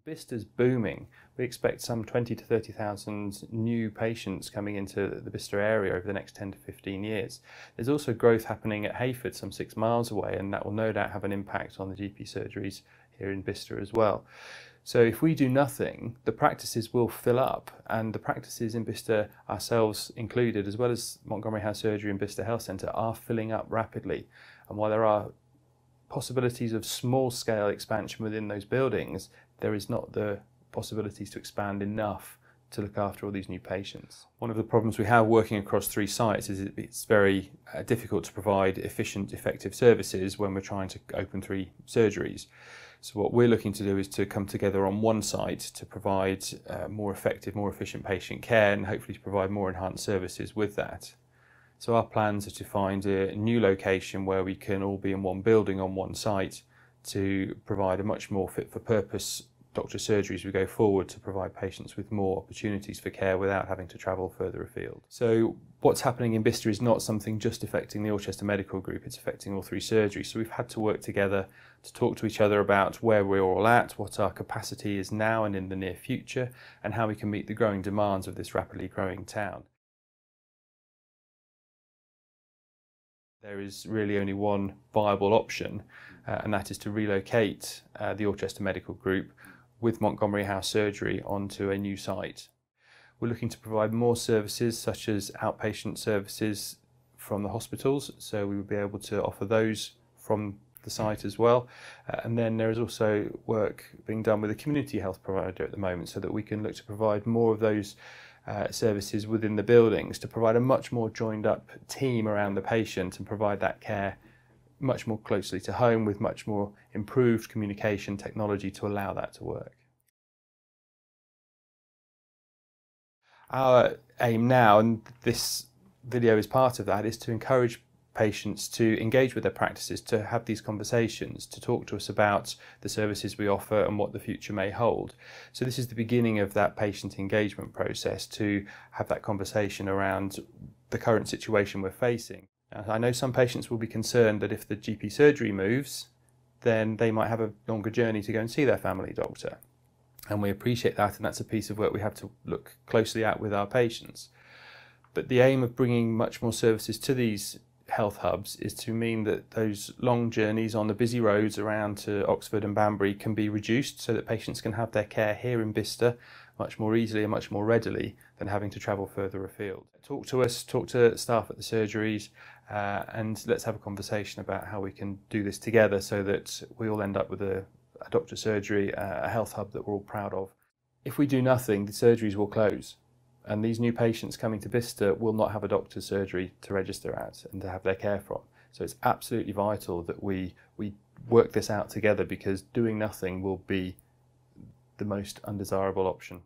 Bicester's booming. We expect some 20 to 30,000 new patients coming into the Bicester area over the next 10 to 15 years. There's also growth happening at Hayford, some 6 miles away, and that will no doubt have an impact on the GP surgeries here in Bicester as well. So if we do nothing, the practices will fill up, and the practices in Bicester, ourselves included, as well as Montgomery House Surgery and Bicester Health Centre, are filling up rapidly. And while there are possibilities of small-scale expansion within those buildings, there is not the possibilities to expand enough to look after all these new patients. One of the problems we have working across 3 sites is it's very difficult to provide efficient, effective services when we're trying to open 3 surgeries. So what we're looking to do is to come together on one site to provide more effective, more efficient patient care, and hopefully to provide more enhanced services with that. So our plans are to find a new location where we can all be in one building on one site to provide a much more fit for purpose doctor surgery as we go forward, to provide patients with more opportunities for care without having to travel further afield. So what's happening in Bicester is not something just affecting the Alchester Medical Group, it's affecting all 3 surgeries. So we've had to work together to talk to each other about where we're all at, what our capacity is now and in the near future, and how we can meet the growing demands of this rapidly growing town. There is really only one viable option, and that is to relocate the Alchester Medical Group with Montgomery House Surgery onto a new site. We're looking to provide more services such as outpatient services from the hospitals, so we will be able to offer those from the site as well. And then there is also work being done with a community health provider at the moment, so that we can look to provide more of those services within the buildings, to provide a much more joined up team around the patient and provide that care much more closely to home with much more improved communication technology to allow that to work. Our aim now, and this video is part of that, is to encourage patients to engage with their practices, to have these conversations, to talk to us about the services we offer and what the future may hold. So this is the beginning of that patient engagement process, to have that conversation around the current situation we're facing. I know some patients will be concerned that if the GP surgery moves, then they might have a longer journey to go and see their family doctor. And we appreciate that, and that's a piece of work we have to look closely at with our patients. But the aim of bringing much more services to these health hubs is to mean that those long journeys on the busy roads around to Oxford and Banbury can be reduced, so that patients can have their care here in Bicester much more easily and much more readily than having to travel further afield. Talk to us, talk to staff at the surgeries, and let's have a conversation about how we can do this together so that we all end up with a doctor surgery, a health hub that we're all proud of. If we do nothing, the surgeries will close, and these new patients coming to Bicester will not have a doctor's surgery to register at and to have their care from. So it's absolutely vital that we work this out together, because doing nothing will be the most undesirable option.